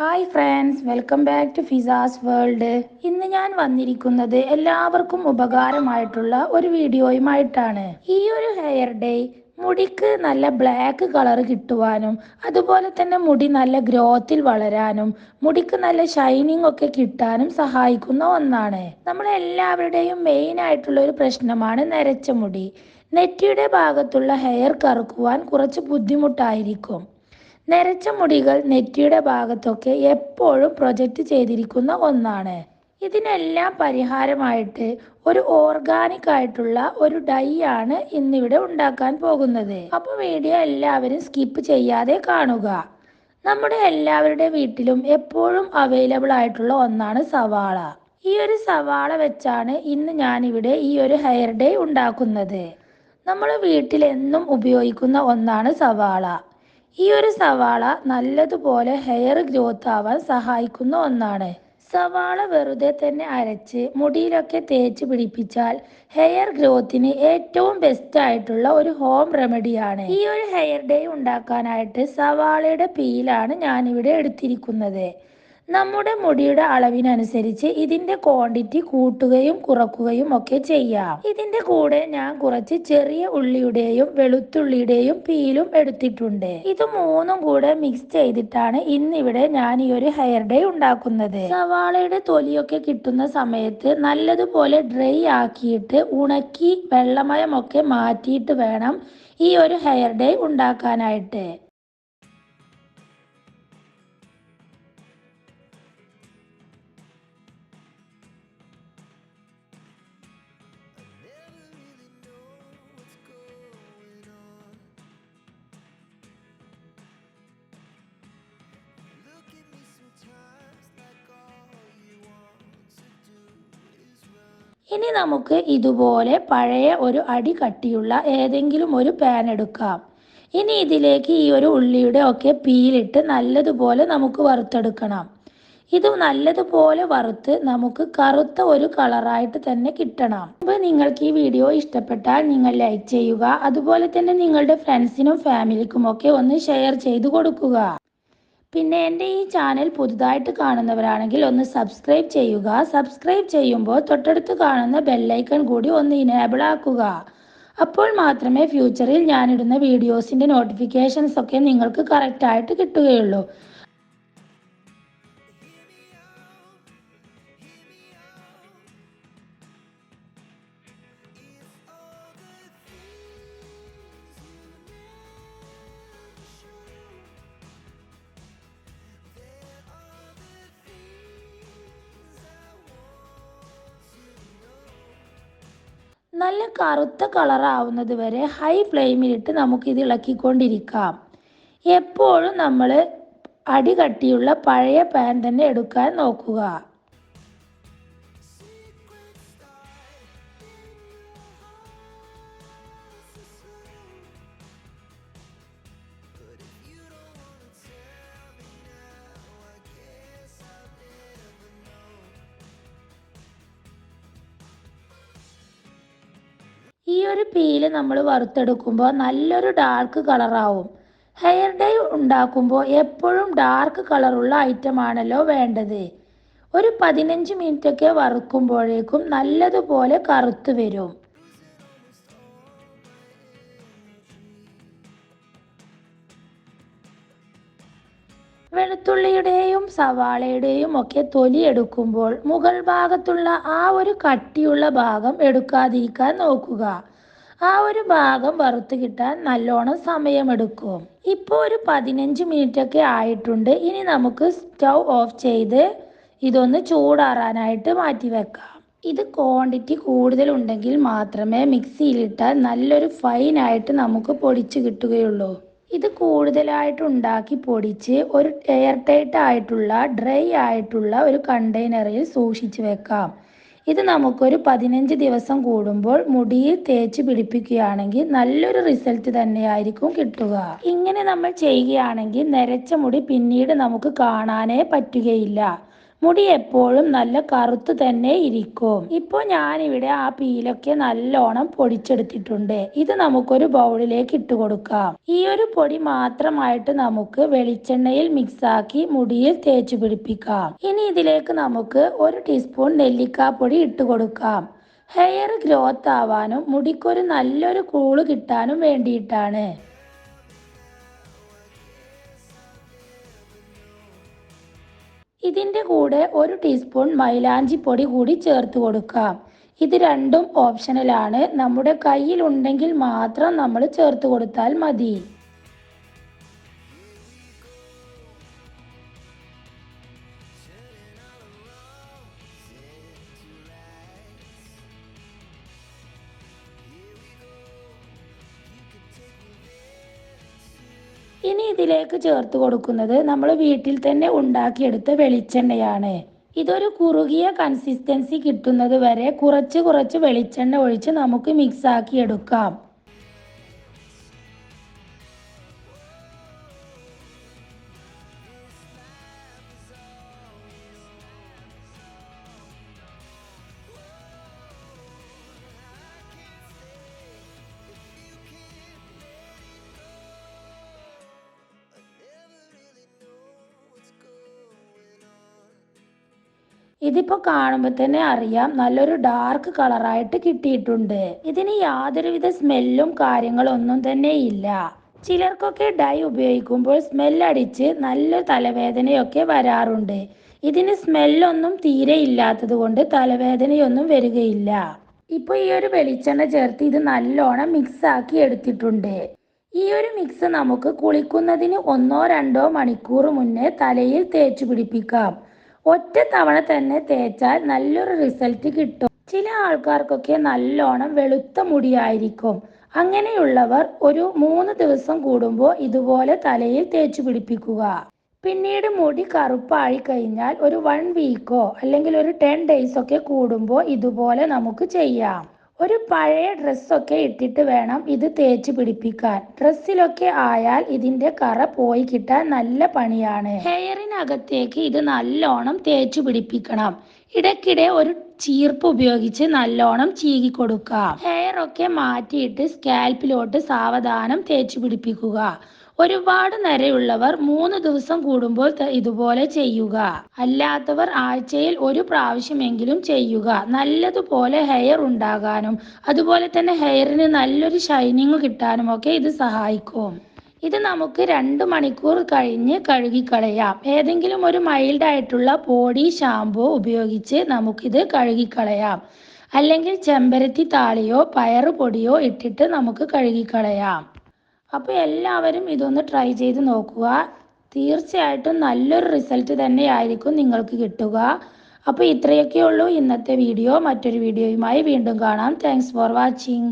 Hi friends, welcome back to Fizas world. ഇന്ന് ഞാൻ വന്നിരിക്കുന്നത് എല്ലാവർക്കും ഉപകാരമായിട്ടുള്ള ഒരു വീഡിയോയുമായിട്ടാണ്. ഈ ഒരു ഹെയർ ഡേ മുടിക്ക് നല്ല ബ്ലാക്ക് കളർ കിട്ടുവാനും അതുപോലെ തന്നെ മുടി നല്ല ഗ്രോത്തിൽ വളരാനും മുടിക്ക് നല്ല ഷൈനിങ് ഒക്കെ കിട്ടാനും സഹായിക്കുന്ന ഒന്നാണ്. നമ്മളെല്ലാവരുടെയും മെയിൻ ആയിട്ടുള്ള ഒരു പ്രശ്നമാണ് നരച്ച മുടി. നെറ്റിയുടെ ഭാഗത്തുള്ള ഹെയർ കറുക്കുവാൻ കുറച്ച് ബുദ്ധിമുട്ടായിരിക്കും. നരച്ച മുടികൾ നെറ്റിയുടെ ഭാഗത്തൊക്കെ എപ്പോഴും പ്രൊജക്റ്റ് ചെയ്തിരിക്കുന്ന ഒന്നാണ്. ഇതിനെല്ലാം പരിഹാരമായിട്ട് ഒരു ഓർഗാനിക് ആയിട്ടുള്ള ഒരു ഡൈ ആണ് ഇന്നിവിടെ ഉണ്ടാക്കാൻ പോകുന്നത്. അപ്പോൾ വീഡിയോ എല്ലാവരും സ്കിപ്പ് ചെയ്യാതെ കാണുക. നമ്മുടെ എല്ലാവരുടെ വീട്ടിലും എപ്പോഴും അവൈലബിൾ ആയിട്ടുള്ള ഒന്നാണ് സവാള. ഈ ഒരു സവാള വെച്ചാണ് ഇന്ന് ഞാനിവിടെ ഈ ഒരു ഹെയർ ഡേ ഉണ്ടാക്കുന്നത്. നമ്മൾ വീട്ടിൽ എന്നും ഉപയോഗിക്കുന്ന ഒന്നാണ് സവാള. ഈ ഒരു സവാള നല്ലതുപോലെ ഹെയർ ഗ്രോത്ത് ആവാൻ സഹായിക്കുന്ന ഒന്നാണ്. സവാള വെറുതെ തന്നെ അരച്ച് മുടിയിലൊക്കെ തേച്ച് പിടിപ്പിച്ചാൽ ഹെയർ ഗ്രോത്തിന് ഏറ്റവും ബെസ്റ്റ് ആയിട്ടുള്ള ഒരു ഹോം റെമഡിയാണ്. ഈ ഒരു ഹെയർ ഡേ ഉണ്ടാക്കാനായിട്ട് സവാളയുടെ പീലാണ് ഞാനിവിടെ എടുത്തിരിക്കുന്നത്. നമ്മുടെ മുടിയുടെ അളവിനനുസരിച്ച് ഇതിന്റെ ക്വാണ്ടിറ്റി കൂട്ടുകയും കുറക്കുകയും ഒക്കെ ചെയ്യാം. ഇതിന്റെ കൂടെ ഞാൻ കുറച്ച് ചെറിയ ഉള്ളിയുടെയും വെളുത്തുള്ളിയുടെയും പീലും എടുത്തിട്ടുണ്ട്. ഇത് മൂന്നും കൂടെ മിക്സ് ചെയ്തിട്ടാണ് ഇന്നിവിടെ ഞാൻ ഈ ഒരു ഹെയർ ഡേ ഉണ്ടാക്കുന്നത്. സവാളയുടെ തൊലിയൊക്കെ കിട്ടുന്ന സമയത്ത് നല്ലതുപോലെ ഡ്രൈ ആക്കിയിട്ട് ഉണക്കി വെള്ളമയമൊക്കെ മാറ്റിയിട്ട് വേണം ഈ ഒരു ഹെയർ ഡേ ഉണ്ടാക്കാനായിട്ട്. ഇനി നമുക്ക് ഇതുപോലെ പഴയ ഒരു അടി കട്ടിയുള്ള ഏതെങ്കിലും ഒരു പാൻ എടുക്കാം. ഇനി ഇതിലേക്ക് ഈ ഒരു ഉള്ളിയുടെ ഒക്കെ പീലിട്ട് നല്ലതുപോലെ നമുക്ക് വറുത്തെടുക്കണം. ഇത് നല്ലതുപോലെ വറുത്ത് നമുക്ക് കറുത്ത ഒരു കളറായിട്ട് തന്നെ കിട്ടണം. അപ്പോൾ നിങ്ങൾക്ക് ഈ വീഡിയോ ഇഷ്ടപ്പെട്ടാൽ നിങ്ങൾ ലൈക്ക് ചെയ്യുക. അതുപോലെ തന്നെ നിങ്ങളുടെ ഫ്രണ്ട്സിനും ഫാമിലിക്കും ഒക്കെ ഒന്ന് ഷെയർ ചെയ്ത് കൊടുക്കുക. പിന്നെ എൻ്റെ ഈ ചാനൽ പുതുതായിട്ട് കാണുന്നവരാണെങ്കിൽ ഒന്ന് സബ്സ്ക്രൈബ് ചെയ്യുക. സബ്സ്ക്രൈബ് ചെയ്യുമ്പോൾ തൊട്ടടുത്ത് കാണുന്ന ബെല്ലൈക്കൺ കൂടി ഒന്ന് ഇനേബിൾ ആക്കുക. അപ്പോൾ മാത്രമേ ഫ്യൂച്ചറിൽ ഞാനിടുന്ന വീഡിയോസിൻ്റെ നോട്ടിഫിക്കേഷൻസ് ഒക്കെ നിങ്ങൾക്ക് കറക്റ്റായിട്ട് കിട്ടുകയുള്ളൂ. നല്ല കറുത്ത കളറാവുന്നത് വരെ ഹൈ ഫ്ലെയിമിലിട്ട് നമുക്കിത് ഇളക്കിക്കൊണ്ടിരിക്കാം. എപ്പോഴും നമ്മൾ അടികട്ടിയുള്ള പഴയ പാൻ തന്നെ എടുക്കാൻ നോക്കുക. ഈ ഒരു പീല് നമ്മൾ വറുത്തെടുക്കുമ്പോൾ നല്ലൊരു ഡാർക്ക് കളറാവും. ഹെയർ ഡൈ ഉണ്ടാക്കുമ്പോൾ എപ്പോഴും ഡാർക്ക് കളറുള്ള ഐറ്റം ആണല്ലോ വേണ്ടത്. ഒരു 15 മിനിറ്റൊക്കെ വറുക്കുമ്പോഴേക്കും നല്ലതുപോലെ കറുത്ത് വരും. വെളുത്തുള്ളിയുടെയും സവാളയുടെയും ഒക്കെ തൊലി എടുക്കുമ്പോൾ മുകൾ ഭാഗത്തുള്ള ആ ഒരു കട്ടിയുള്ള ഭാഗം എടുക്കാതിരിക്കാൻ നോക്കുക. ആ ഒരു ഭാഗം വറുത്ത് കിട്ടാൻ നല്ലോണം സമയമെടുക്കും. ഇപ്പോൾ ഒരു 15 മിനിറ്റ് ഒക്കെ ആയിട്ടുണ്ട്. ഇനി നമുക്ക് സ്റ്റൗ ഓഫ് ചെയ്ത് ഇതൊന്ന് ചൂടാറാനായിട്ട് മാറ്റി വെക്കാം. ഇത് ക്വാണ്ടിറ്റി കൂടുതലുണ്ടെങ്കിൽ മാത്രമേ മിക്സിയിലിട്ടാൽ നല്ലൊരു ഫൈനായിട്ട് നമുക്ക് പൊടിച്ച് കിട്ടുകയുള്ളൂ. ഇത് കൂടുതലായിട്ട് ഉണ്ടാക്കി പൊടിച്ച് ഒരു എയർ ടൈറ്റ് ആയിട്ടുള്ള ഡ്രൈ ആയിട്ടുള്ള ഒരു കണ്ടെയ്നറിൽ സൂക്ഷിച്ച് വെക്കാം. ഇത് നമുക്കൊരു 15 ദിവസം കൂടുമ്പോൾ മുടിയിൽ തേച്ച് പിടിപ്പിക്കുകയാണെങ്കിൽ നല്ലൊരു റിസൾട്ട് തന്നെയായിരിക്കും കിട്ടുക. ഇങ്ങനെ നമ്മൾ ചെയ്യുകയാണെങ്കിൽ നരച്ച മുടി പിന്നീട് നമുക്ക് കാണാനേ പറ്റുകയില്ല. മുടി എപ്പോഴും നല്ല കറുത്ത് തന്നെ ഇരിക്കും. ഇപ്പോൾ ഞാനിവിടെ ആ പീലൊക്കെ നല്ലോണം പൊടിച്ചെടുത്തിട്ടുണ്ട്. ഇത് നമുക്കൊരു ബൗളിലേക്ക് ഇട്ട് കൊടുക്കാം. ഈ ഒരു പൊടി മാത്രമായിട്ട് നമുക്ക് വെളിച്ചെണ്ണയിൽ മിക്സാക്കി മുടിയിൽ തേച്ച് പിടിപ്പിക്കാം. ഇനി ഇതിലേക്ക് നമുക്ക് 1 ടീസ്പൂൺ നെല്ലിക്കാപ്പൊടി ഇട്ട് കൊടുക്കാം. ഹെയർ ഗ്രോത്ത് ആവാനും മുടിക്കൊരു നല്ലൊരു കൂള് കിട്ടാനും വേണ്ടിയിട്ടാണ്. ഇതിൻ്റെ കൂടെ 1 ടീസ്പൂൺ മൈലാഞ്ചി പൊടി കൂടി ചേർത്ത് കൊടുക്കാം. ഇത് രണ്ടും ഓപ്ഷണലാണ്. നമ്മുടെ കയ്യിലുണ്ടെങ്കിൽ മാത്രം നമ്മൾ ചേർത്ത് കൊടുത്താൽ മതി. ഇനി ഇതിലേക്ക് ചേർത്ത് കൊടുക്കുന്നത് നമ്മൾ വീട്ടിൽ തന്നെ ഉണ്ടാക്കിയെടുത്ത വെളിച്ചെണ്ണയാണ്. ഇതൊരു കുറുകിയ കൺസിസ്റ്റൻസി കിട്ടുന്നത് വരെ കുറച്ച് വെളിച്ചെണ്ണ ഒഴിച്ച് നമുക്ക് മിക്സ് ആക്കി എടുക്കാം. ഇതിപ്പോൾ കാണുമ്പോൾ തന്നെ അറിയാം നല്ലൊരു ഡാർക്ക് കളറായിട്ട് കിട്ടിയിട്ടുണ്ട്. ഇതിന് യാതൊരുവിധ സ്മെല്ലും കാര്യങ്ങളൊന്നും തന്നെ ഇല്ല. ചിലർക്കൊക്കെ ഡൈ ഉപയോഗിക്കുമ്പോൾ സ്മെല്ലടിച്ച് നല്ല തലവേദനയൊക്കെ വരാറുണ്ട്. ഇതിന് സ്മെല്ലൊന്നും തീരെ ഇല്ലാത്തത് കൊണ്ട് തലവേദനയൊന്നും വരികയില്ല. ഇപ്പോൾ ഈ ഒരു വെളിച്ചെണ്ണ ചേർത്ത് ഇത് നല്ലോണം മിക്സ് ആക്കി എടുത്തിട്ടുണ്ട്. ഈ ഒരു മിക്സ് നമുക്ക് കുളിക്കുന്നതിന് 1-2 മണിക്കൂർ മുന്നേ തലയിൽ തേച്ച് പിടിപ്പിക്കാം. ഒറ്റ തവണ തന്നെ തേച്ചാൽ നല്ലൊരു റിസൾട്ട് കിട്ടും. ചില ആൾക്കാർക്കൊക്കെ നല്ലോണം വെളുത്ത മുടിയായിരിക്കും. അങ്ങനെയുള്ളവർ ഒരു 3 ദിവസം കൂടുമ്പോൾ ഇതുപോലെ തലയിൽ തേച്ച് പിടിപ്പിക്കുക. പിന്നീട് മുടി കറുപ്പായി കഴിഞ്ഞാൽ ഒരു 1 വീക്കോ അല്ലെങ്കിൽ ഒരു 10 ഡേയ്സ് ഒക്കെ കൂടുമ്പോൾ ഇതുപോലെ നമുക്ക് ചെയ്യാം. ഒരു പഴയ ഡ്രസ്സൊക്കെ ഇട്ടിട്ട് വേണം ഇത് തേച്ച് പിടിപ്പിക്കാൻ. ഡ്രസ്സിലൊക്കെ ആയാൽ ഇതിന്റെ കറ പോയി കിട്ടാൻ നല്ല പണിയാണ്. ഹെയറിനകത്തേക്ക് ഇത് നല്ലോണം തേച്ച് പിടിപ്പിക്കണം. ഇടയ്ക്കിടെ ഒരു ചീർപ്പ് ഉപയോഗിച്ച് നല്ലോണം ചീകി കൊടുക്കാം. ഹെയർ ഒക്കെ മാറ്റിയിട്ട് സ്കാൽപ്പിലോട്ട് സാവധാനം തേച്ച് പിടിപ്പിക്കുക. ഒരുപാട് നരയുള്ളവർ 3 ദിവസം കൂടുമ്പോൾ ഇതുപോലെ ചെയ്യുക. അല്ലാത്തവർ ആഴ്ചയിൽ ഒരു പ്രാവശ്യമെങ്കിലും ചെയ്യുക. നല്ലതുപോലെ ഹെയർ ഉണ്ടാകാനും അതുപോലെ തന്നെ ഹെയറിന് നല്ലൊരു ഷൈനിങ് കിട്ടാനും ഒക്കെ ഇത് സഹായിക്കും. ഇത് നമുക്ക് 2 മണിക്കൂർ കഴിഞ്ഞ് കഴുകിക്കളയാം. ഏതെങ്കിലും ഒരു മൈൽഡ് ആയിട്ടുള്ള ബോഡി ഷാമ്പൂ ഉപയോഗിച്ച് നമുക്കിത് കഴുകിക്കളയാം. അല്ലെങ്കിൽ ചെമ്പരത്തി താളിയോ പയറുപൊടിയോ ഇട്ടിട്ട് നമുക്ക് കഴുകിക്കളയാം. അപ്പോൾ എല്ലാവരും ഇതൊന്ന് ട്രൈ ചെയ്ത് നോക്കുക. തീർച്ചയായിട്ടും നല്ലൊരു റിസൾട്ട് തന്നെയായിരിക്കും നിങ്ങൾക്ക് കിട്ടുക. അപ്പോൾ ഇത്രയൊക്കെ ഉള്ളൂ ഇന്നത്തെ വീഡിയോ. മറ്റൊരു വീഡിയോയുമായി വീണ്ടും കാണാം. Thanks for watching.